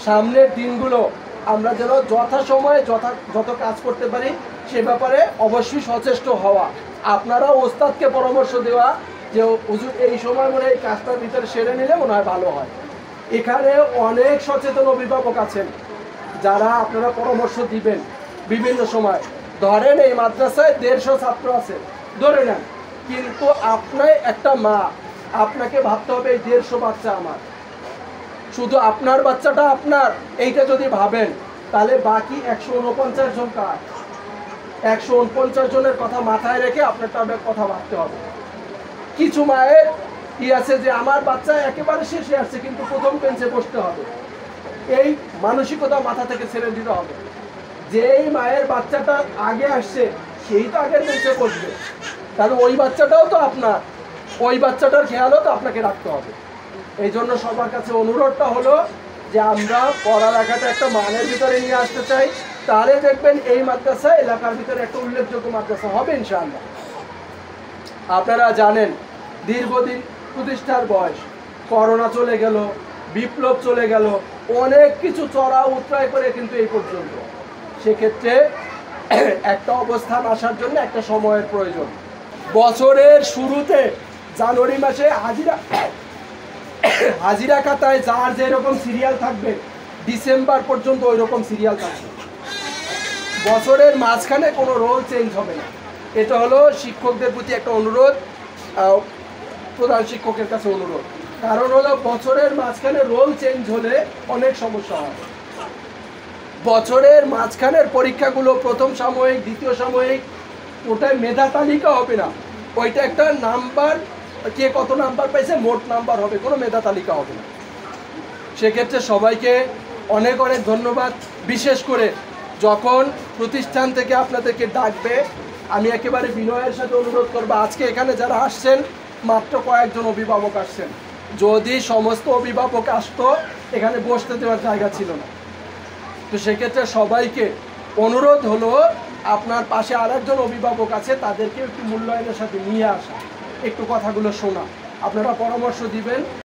সামনের দিনগুলো আমরা যেন যথাসময়ে যত কাজ করতে পারি সে ব্যাপারে অবশ্যই সচেষ্ট হওয়া, আপনারা ওস্তাদকে পরামর্শ দেওয়া যে হুজুর এই সময় মনে হয় এই কাজটার ভিতরে সেরে নিলে মনে হয় ভালো হয়। এখানে অনেক সচেতন অভিভাবক আছেন যারা আপনারা পরামর্শ দিবেন বিভিন্ন সময়। ধরেন এই মাদ্রাসায় 150 ছাত্র আছে ধরে নেন, কিন্তু আপনি একটা মা, আপনাকে ভাবতে হবে এই 150 বাচ্চা আমার, শুধু আপনার বাচ্চাটা আপনার এইটা যদি ভাবেন তাহলে বাকি 149 জন কার? 149 জনের কথা মাথায় রেখে আপনার কথা ভাবতে হবে। কিছু মায়ের কি আছে যে আমার বাচ্চা একেবারে শেষে আসছে কিন্তু প্রথম বেঞ্চে বসতে হবে, এই মানসিকতা মাথা থেকে ছেড়ে দিতে হবে। যেই মায়ের বাচ্চাটা আগে আসছে সেই তো আগের বেঞ্চে বসবে, তাহলে ওই বাচ্চাটাও তো আপনার, ওই বাচ্চাটার খেয়ালও তো আপনাকে রাখতে হবে। এই জন্য সবার কাছে অনুরোধটা হলো যে আমরা পড়ালেখাটা একটা মানের ভিতরে নিয়ে আসতে চাই, তাহলে দেখবেন এই মাদ্রাসা এলাকার ভিতরে একটা উল্লেখযোগ্য মাদ্রাসা হবে ইনশাআল্লাহ। আপনারা জানেন দীর্ঘদিন প্রতিষ্ঠার বয়স, করোনা চলে গেল, বিপ্লব চলে গেল, অনেক কিছু চড়া উতরাই করে কিন্তু এই পর্যন্ত। সেক্ষেত্রে একটা অবস্থান আসার জন্য একটা সময়ের প্রয়োজন। বছরের শুরুতে জানুয়ারি মাসে হাজিরা খাতায় যার যেরকম সিরিয়াল থাকবে ডিসেম্বর পর্যন্ত ওই রকম সিরিয়াল থাকবে, বছরের মাঝখানে কোনো রোল চেঞ্জ হবে না। এটা হলো শিক্ষকদের প্রতি একটা অনুরোধ, প্রধান শিক্ষকের কাছে অনুরোধ। কারণ হলো বছরের মাঝখানে রোল চেঞ্জ হলে অনেক সমস্যা হয়। বছরের মাঝখানের পরীক্ষাগুলো প্রথম সাময়িক, দ্বিতীয় সাময়িক, ওটাই মেধা তালিকা হবে না, ওইটা একটা নাম্বার, কে কত নাম্বার পাইছে মোট নাম্বার হবে, কোনো মেধা তালিকা হবে না। সেক্ষেত্রে সবাইকে অনেক অনেক ধন্যবাদ। বিশেষ করে যখন প্রতিষ্ঠান থেকে আপনাদেরকে ডাকবে আমি একেবারে বিনয়ের সাথে অনুরোধ করবো, আজকে এখানে যারা আসছেন মাত্র কয়েকজন অভিভাবক আসছেন, যদি সমস্ত অভিভাবক আসতো এখানে বসতে দেওয়ার জায়গা ছিল না। তো সেক্ষেত্রে সবাইকে অনুরোধ হলো আপনার পাশে আরেকজন অভিভাবক আছে তাদেরকে একটু মূল্যায়নের সাথে নিয়ে আসা, একটু কথাগুলো শোনা, আপনারা পরামর্শ দিবেন।